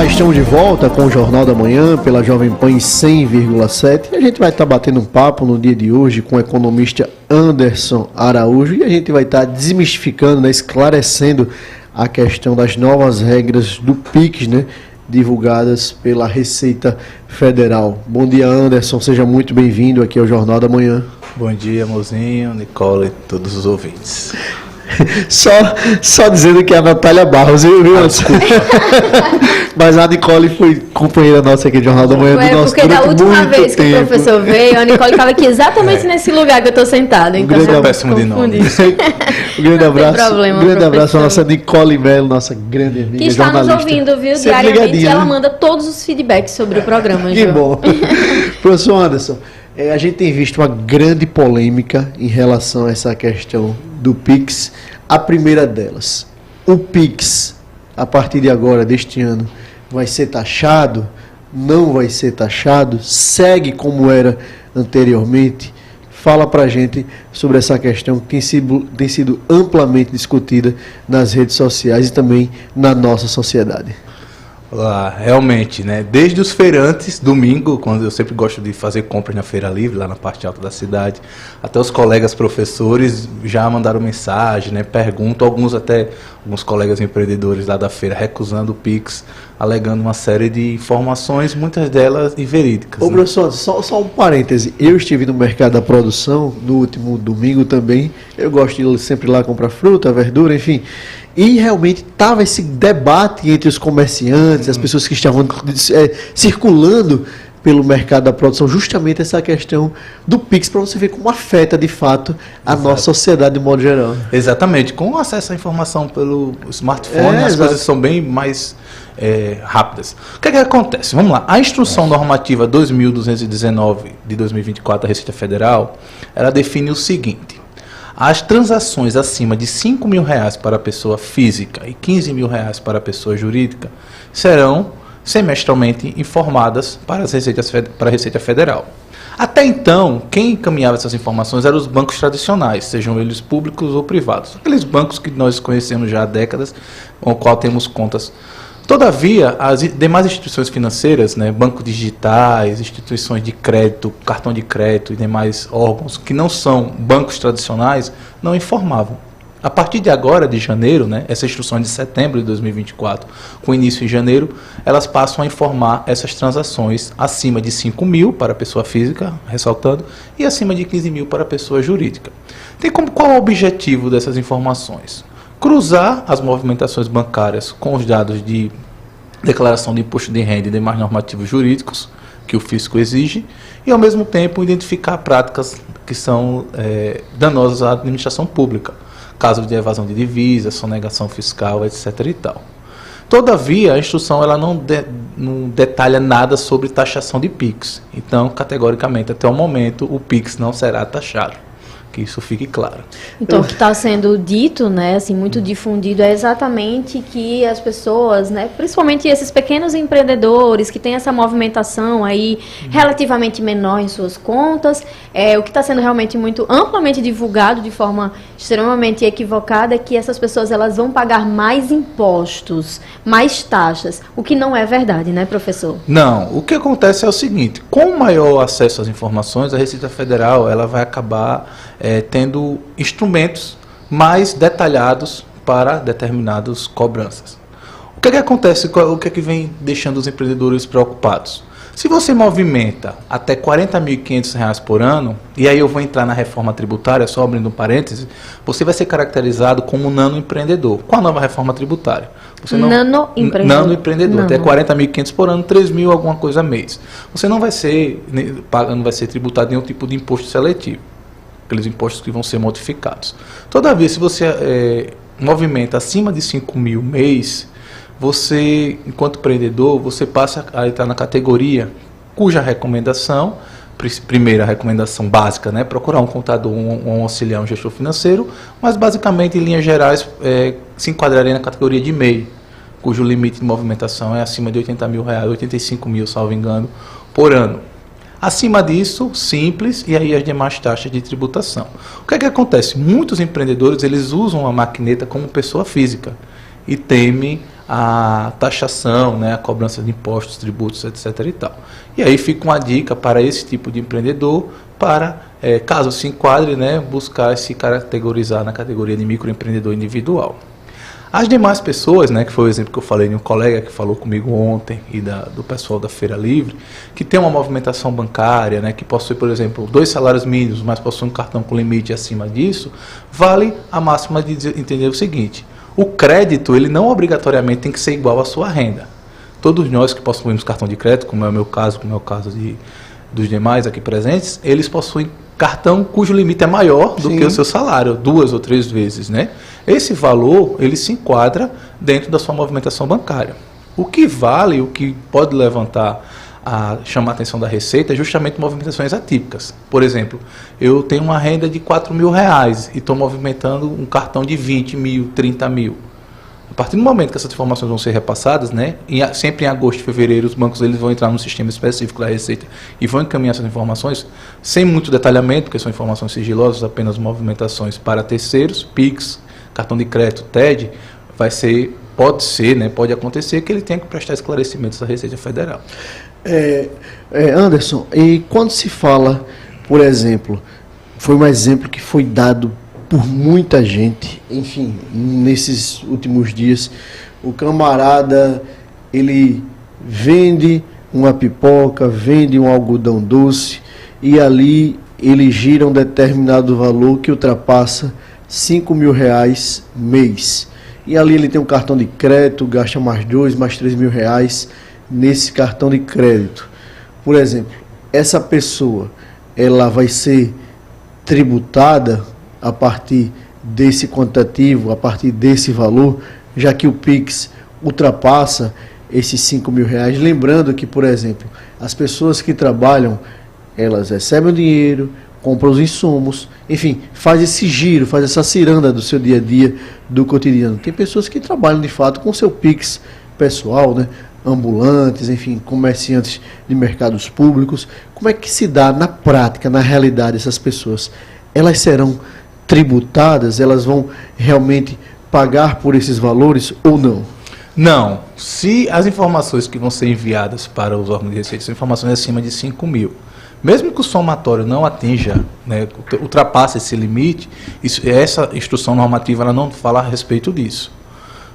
Olá, estamos de volta com o Jornal da Manhã pela Jovem Pan 100,7. A gente vai estar batendo um papo no dia de hoje com o economista Anderson Araújo e a gente vai estar desmistificando, né, esclarecendo a questão das novas regras do PIX, né, divulgadas pela Receita Federal. Bom dia, Anderson, seja muito bem-vindo aqui ao Jornal da Manhã. Bom dia, Mozinho, Nicole e todos os ouvintes. Só dizendo que é a Natália Barros, viu? Mas a Nicole foi companheira nossa aqui do Jornal da Manhã do nosso porque da última vez que o professor veio, a Nicole estava aqui exatamente nesse lugar que eu estou sentada. Então eu péssimo de nome. Um grande abraço à nossa Nicole Melo, nossa grande amiga, que está nos ouvindo, viu, diariamente, e ela né? manda todos os feedbacks sobre o programa. Que bom. Professor Anderson, a gente tem visto uma grande polêmica em relação a essa questão do PIX. A primeira delas, o PIX, a partir de agora, deste ano, vai ser taxado? Não vai ser taxado? Segue como era anteriormente? Fala pra gente sobre essa questão que tem sido amplamente discutida nas redes sociais e também na nossa sociedade. Realmente, né? Desde os feirantes, domingo, quando eu sempre gosto de fazer compras na Feira Livre, lá na parte alta da cidade, até os colegas professores já mandaram mensagem, né? Perguntam, alguns colegas empreendedores lá da feira recusando o PIX, alegando uma série de informações, muitas delas inverídicas. Ô, professor, só um parêntese. Eu estive no mercado da produção no último domingo também. Eu gosto de ir sempre lá comprar fruta, verdura, enfim. E realmente estava esse debate entre os comerciantes, as pessoas que estavam circulando pelo mercado da produção, justamente essa questão do PIX, para você ver como afeta de fato a nossa sociedade de modo geral. Exatamente, com acesso à informação pelo smartphone, as coisas são bem mais rápidas. O que acontece? Vamos lá, a Instrução Normativa 2219 de 2024 da Receita Federal, ela define o seguinte: as transações acima de R$5 mil para a pessoa física e R$15 mil para a pessoa jurídica serão semestralmente informadas para a Receita Federal. Até então, quem encaminhava essas informações eram os bancos tradicionais, sejam eles públicos ou privados. Aqueles bancos que nós conhecemos já há décadas, com o qual temos contas. Todavia, as demais instituições financeiras, né, bancos digitais, instituições de crédito, cartão de crédito e demais órgãos que não são bancos tradicionais, não informavam. A partir de agora, de janeiro, né, essa instrução é de setembro de 2024, com início em janeiro, elas passam a informar essas transações acima de R$5 mil para a pessoa física, ressaltando, e acima de R$15 mil para a pessoa jurídica. Qual é o objetivo dessas informações? Cruzar as movimentações bancárias com os dados de declaração de imposto de renda e demais normativos jurídicos que o fisco exige e, ao mesmo tempo, identificar práticas que são danosas à administração pública, casos de evasão de divisas, sonegação fiscal, etc. e tal. Todavia, a instrução ela não detalha nada sobre taxação de PIX. Então, categoricamente, até o momento, o PIX não será taxado. Que isso fique claro. Então, o que está sendo dito, né, assim, muito difundido, é exatamente que as pessoas, né, principalmente esses pequenos empreendedores que têm essa movimentação aí relativamente menor em suas contas, o que está sendo realmente muito amplamente divulgado de forma extremamente equivocada é que essas pessoas elas vão pagar mais impostos, mais taxas, o que não é verdade, né, professor? Não, o que acontece é o seguinte: com maior acesso às informações, a Receita Federal ela vai acabar tendo instrumentos mais detalhados para determinadas cobranças. O que acontece? O que vem deixando os empreendedores preocupados? Se você movimenta até R$40.500 por ano, e aí eu vou entrar na reforma tributária, só abrindo um parêntese, você vai ser caracterizado como nanoempreendedor. Com a nova reforma tributária. Nanoempreendedor. Até R$40.500 por ano, R$3.000 alguma coisa mês. Você não vai ser tributado nenhum tipo de imposto seletivo. Aqueles impostos que vão ser modificados. Todavia, se você movimenta acima de R$5 mil mês, você, enquanto empreendedor, você passa a entrar na categoria cuja recomendação, primeira recomendação básica, né, procurar um contador, um auxiliar, um gestor financeiro, mas basicamente, em linhas gerais, se enquadraria na categoria de MEI, cujo limite de movimentação é acima de R$80 mil, R$85 mil, salvo engano, por ano. Acima disso, simples, e aí as demais taxas de tributação. O que acontece? Muitos empreendedores eles usam a maquineta como pessoa física e temem a taxação, né, a cobrança de impostos, tributos, etc. e tal. E aí fica uma dica para esse tipo de empreendedor, para, caso se enquadre, né, buscar se categorizar na categoria de microempreendedor individual. As demais pessoas, né, que foi o exemplo que eu falei de um colega que falou comigo ontem e do pessoal da Feira Livre, que tem uma movimentação bancária, né, que possui, por exemplo, 2 salários mínimos, mas possui um cartão com limite acima disso, vale a máxima de entender o seguinte: o crédito, ele não obrigatoriamente tem que ser igual à sua renda. Todos nós que possuímos cartão de crédito, como é o meu caso, como é o caso dos demais aqui presentes, eles possuem cartão cujo limite é maior do que o seu salário, 2 ou 3 vezes, né? Esse valor, ele se enquadra dentro da sua movimentação bancária. O que vale, o que pode chamar a atenção da Receita é justamente movimentações atípicas. Por exemplo, eu tenho uma renda de R$4.000 e estou movimentando um cartão de 20 mil, 30 mil. A partir do momento que essas informações vão ser repassadas, né, sempre em agosto e fevereiro, os bancos eles vão entrar num sistema específico da Receita e vão encaminhar essas informações, sem muito detalhamento, porque são informações sigilosas, apenas movimentações para terceiros, PIX, cartão de crédito, TED, pode acontecer que ele tenha que prestar esclarecimentos à Receita Federal. Anderson, e quando se fala, por exemplo, foi um exemplo que foi dado por muita gente, enfim, nesses últimos dias, o camarada, ele vende uma pipoca, vende um algodão doce e ali ele gira um determinado valor que ultrapassa R$5.000 mês. E ali ele tem um cartão de crédito, gasta mais R$2.000, mais R$3.000 nesse cartão de crédito. Por exemplo, essa pessoa, ela vai ser tributada a partir desse quantitativo, a partir desse valor, já que o PIX ultrapassa esses R$5.000. Lembrando que, por exemplo, as pessoas que trabalham, elas recebem o dinheiro, compram os insumos, enfim, faz esse giro, faz essa ciranda do seu dia a dia, do cotidiano. Tem pessoas que trabalham de fato com o seu PIX pessoal, né? Ambulantes, enfim, comerciantes de mercados públicos. Como é que se dá na prática, na realidade, essas pessoas? Elas serão tributadas? Elas vão realmente pagar por esses valores ou não? Não. Se as informações que vão ser enviadas para os órgãos de receita são informações acima de 5 mil, mesmo que o somatório não atinja, né, ultrapasse esse limite, essa instrução normativa ela não fala a respeito disso.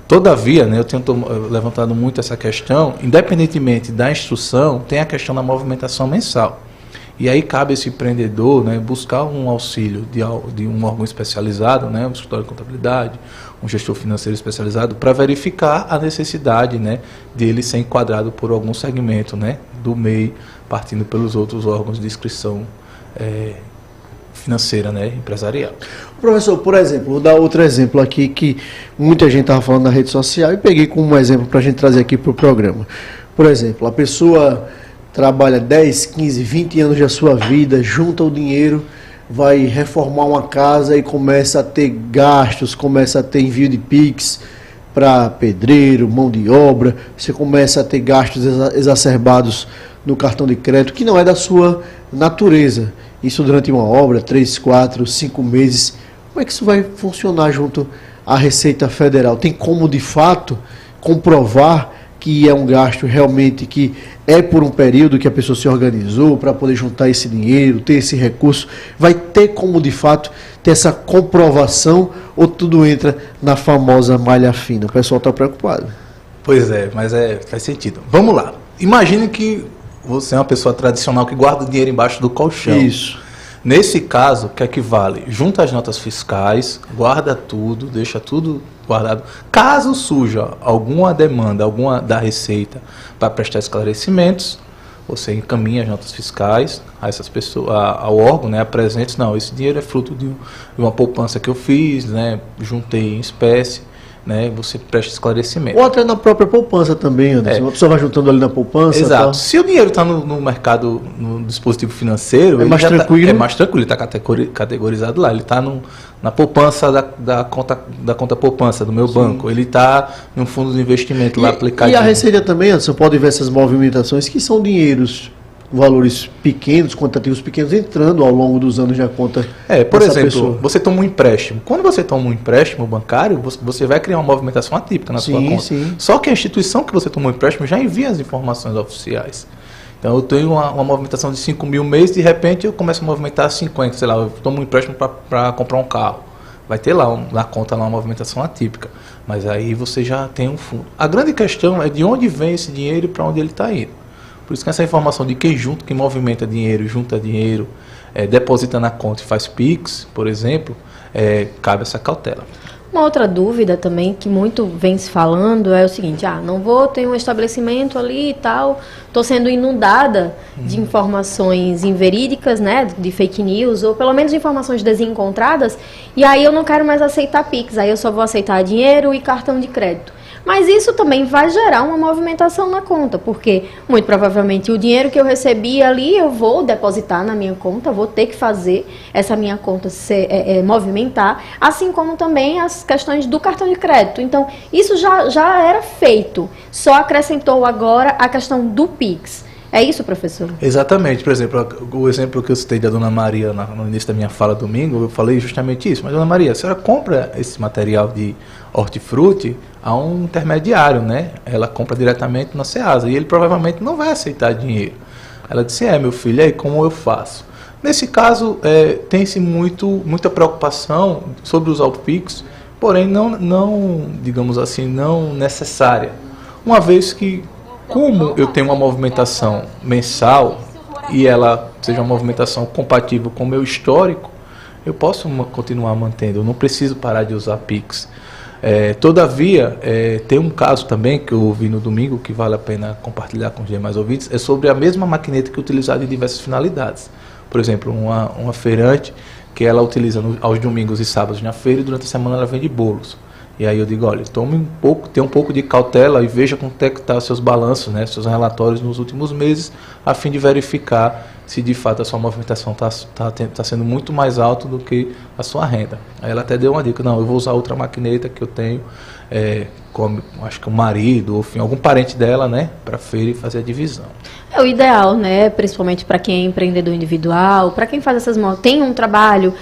Todavia, né, eu tenho levantado muito essa questão, independentemente da instrução, tem a questão da movimentação mensal. E aí cabe esse empreendedor, né, buscar um auxílio de um órgão especializado, né, um escritório de contabilidade, um gestor financeiro especializado, para verificar a necessidade, né, dele ser enquadrado por algum segmento, né, do MEI, partindo pelos outros órgãos de inscrição financeira, né, empresarial. Professor, por exemplo, vou dar outro exemplo aqui que muita gente estava falando na rede social e peguei como um exemplo para a gente trazer aqui para o programa. Por exemplo, a pessoa trabalha 10, 15, 20 anos da sua vida, junta o dinheiro, vai reformar uma casa e começa a ter gastos, começa a ter envio de PIX para pedreiro, mão de obra, você começa a ter gastos exacerbados no cartão de crédito, que não é da sua natureza. Isso durante uma obra, 3, 4, 5 meses. Como é que isso vai funcionar junto à Receita Federal? Tem como, de fato, comprovar que é um gasto realmente que é por um período que a pessoa se organizou para poder juntar esse dinheiro, ter esse recurso? Vai ter como, de fato, ter essa comprovação ou tudo entra na famosa malha fina? O pessoal está preocupado. Pois é, mas faz sentido. Vamos lá. Imagine que você é uma pessoa tradicional que guarda o dinheiro embaixo do colchão. Isso. Nesse caso, o que é que vale? Junta as notas fiscais, guarda tudo, deixa tudo guardado. Caso surja alguma demanda, alguma da Receita para prestar esclarecimentos, você encaminha as notas fiscais a essas pessoas, ao órgão, né, apresenta, não, esse dinheiro é fruto de uma poupança que eu fiz, né, juntei em espécie. Né, você presta esclarecimento. Ou até na própria poupança também, Anderson. Uma pessoa vai juntando ali na poupança. Exato. Tal. Se o dinheiro está no mercado, no dispositivo financeiro, é mais tranquilo. É mais tranquilo, ele está categorizado lá. Ele está na poupança da conta poupança do meu banco. Ele está no fundo de investimento lá aplicado. E a Receita também, Anderson, pode ver essas movimentações que são dinheiros valores pequenos, quantitativos pequenos, entrando ao longo dos anos na conta. Por exemplo, você toma um empréstimo. Quando você toma um empréstimo bancário, você vai criar uma movimentação atípica na sua conta. Sim. Só que a instituição que você tomou o empréstimo já envia as informações oficiais. Então eu tenho uma movimentação de 5 mil mês, de repente eu começo a movimentar 50, sei lá, eu tomo um empréstimo para comprar um carro. Vai ter lá na conta lá uma movimentação atípica. Mas aí você já tem um fundo. A grande questão é de onde vem esse dinheiro e para onde ele está indo. Por isso que essa informação de quem movimenta dinheiro, junta dinheiro, deposita na conta e faz PIX, por exemplo, cabe essa cautela. Uma outra dúvida também que muito vem se falando é o seguinte: não vou ter um estabelecimento ali e tal, estou sendo inundada de informações inverídicas, né, de fake news, ou pelo menos informações desencontradas, e aí eu não quero mais aceitar PIX, aí eu só vou aceitar dinheiro e cartão de crédito. Mas isso também vai gerar uma movimentação na conta, porque muito provavelmente o dinheiro que eu recebi ali eu vou depositar na minha conta, vou ter que fazer essa minha conta movimentar, assim como também as questões do cartão de crédito. Então, isso já era feito, só acrescentou agora a questão do PIX. É isso, professor? Exatamente. Por exemplo, o exemplo que eu citei da Dona Maria no início da minha fala domingo, eu falei justamente isso. Mas, Dona Maria, a senhora compra esse material de hortifruti a um intermediário, né? Ela compra diretamente na Ceasa e ele provavelmente não vai aceitar dinheiro. Ela disse: meu filho, aí como eu faço? Nesse caso, tem-se muita preocupação sobre usar o PIX, porém não, digamos assim, não necessária. Uma vez que, como eu tenho uma movimentação mensal e ela seja uma movimentação compatível com o meu histórico, eu posso continuar mantendo, eu não preciso parar de usar PIX. Todavia, tem um caso também que eu ouvi no domingo que vale a pena compartilhar com os demais ouvintes, é sobre a mesma maquineta que é utilizada em diversas finalidades. Por exemplo, uma feirante que ela utiliza aos domingos e sábados na feira e durante a semana ela vende bolos. E aí eu digo: olha, tenha um pouco de cautela e veja como é que estão seus balanços, né, seus relatórios nos últimos meses, a fim de verificar se de fato a sua movimentação está sendo muito mais alta do que a sua renda. Aí ela até deu uma dica: não, eu vou usar outra maquineta que eu tenho, acho que o marido, ou enfim, algum parente dela, né, para a feira e fazer a divisão. É o ideal, né? Principalmente para quem é empreendedor individual, para quem faz tem um trabalho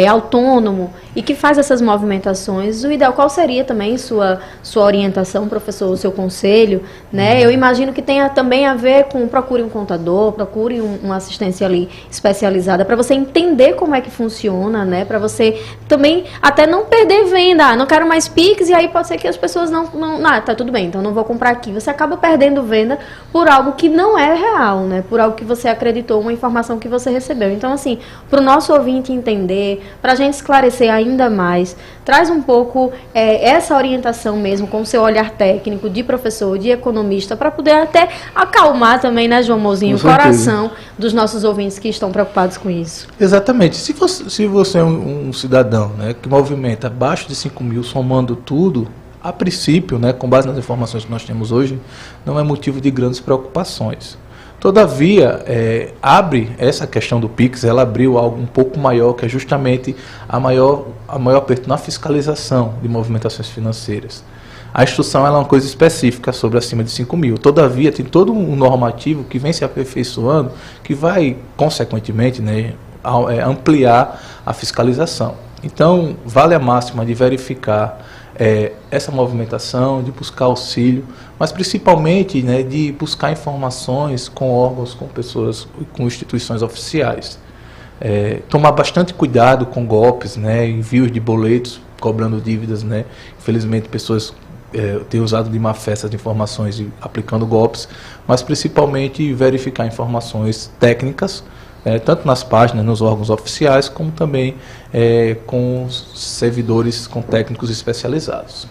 autônomo e que faz essas movimentações. O ideal, qual seria também sua orientação, professor, o seu conselho, né? Eu imagino que tenha também a ver com procure um contador, procure uma assistência ali especializada para você entender como é que funciona, né? Para você também até não perder venda. Não quero mais PIX, e aí pode ser que as pessoas não tá tudo bem, então não vou comprar aqui. Você acaba perdendo venda por algo que não é real, né? Por algo que você acreditou, uma informação que você recebeu. Então, assim, para o nosso ouvinte entender, para a gente esclarecer ainda mais, traz um pouco essa orientação mesmo, com o seu olhar técnico, de professor, de economista, para poder até acalmar também, né, João Mozinho, o coração dos nossos ouvintes que estão preocupados com isso. Exatamente. Se você é um cidadão, né, que movimenta abaixo de 5 mil, somando tudo, a princípio, né, com base nas informações que nós temos hoje, não é motivo de grandes preocupações. Todavia, abre essa questão do PIX, ela abriu algo um pouco maior, que é justamente a maior aperto na fiscalização de movimentações financeiras. A instrução ela é uma coisa específica sobre acima de 5 mil. Todavia, tem todo um normativo que vem se aperfeiçoando, que vai, consequentemente, né, ampliar a fiscalização. Então, vale a máxima de verificar essa movimentação, de buscar auxílio, mas principalmente, né, de buscar informações com órgãos, com pessoas, com instituições oficiais. Tomar bastante cuidado com golpes, né, envios de boletos cobrando dívidas, né. Infelizmente, pessoas têm usado de má fé essas informações e aplicando golpes, mas principalmente verificar informações técnicas, tanto nas páginas, nos órgãos oficiais, como também com servidores, com técnicos especializados.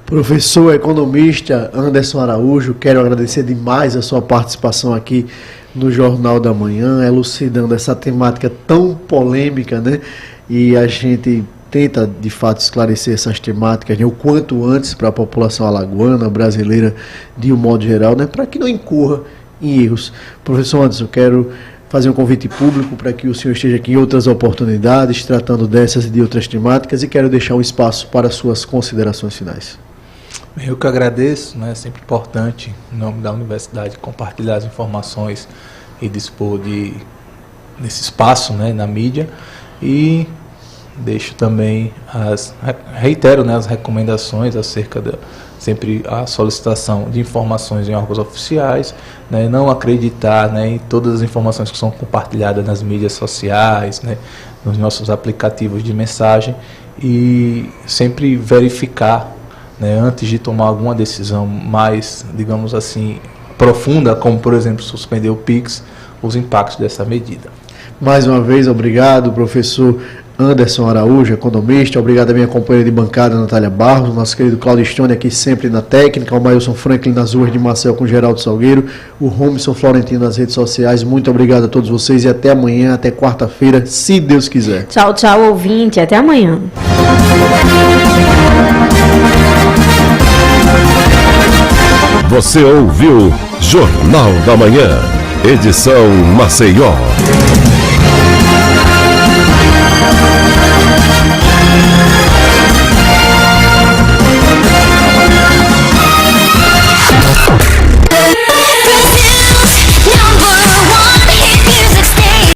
Professor economista Anderson Araújo, quero agradecer demais a sua participação aqui no Jornal da Manhã, elucidando essa temática tão polêmica, né? E a gente tenta, de fato, esclarecer essas temáticas, né, o quanto antes para a população alagoana, brasileira, de um modo geral, né, para que não incorra em erros. Professor Anderson, quero fazer um convite público para que o senhor esteja aqui em outras oportunidades, tratando dessas e de outras temáticas, e quero deixar um espaço para suas considerações finais. Eu que agradeço, né? É sempre importante, em nome da universidade, compartilhar as informações e dispor desse espaço, né, na mídia. E deixo também reitero, né, as recomendações acerca sempre a solicitação de informações em órgãos oficiais, né, não acreditar, né, em todas as informações que são compartilhadas nas mídias sociais, né, nos nossos aplicativos de mensagem, e sempre verificar, né, antes de tomar alguma decisão mais, digamos assim, profunda, como por exemplo suspender o Pix, os impactos dessa medida. Mais uma vez, obrigado, professor Anderson Araújo, economista. Obrigado à minha companheira de bancada, Natália Barros, nosso querido Claudio Stone aqui sempre na técnica, o Mailson Franklin nas ruas de Marcel com Geraldo Salgueiro, o Robson Florentino nas redes sociais. Muito obrigado a todos vocês e até amanhã, até quarta-feira, se Deus quiser. Tchau, tchau, ouvinte. Até amanhã. Você ouviu Jornal da Manhã, edição Maceió.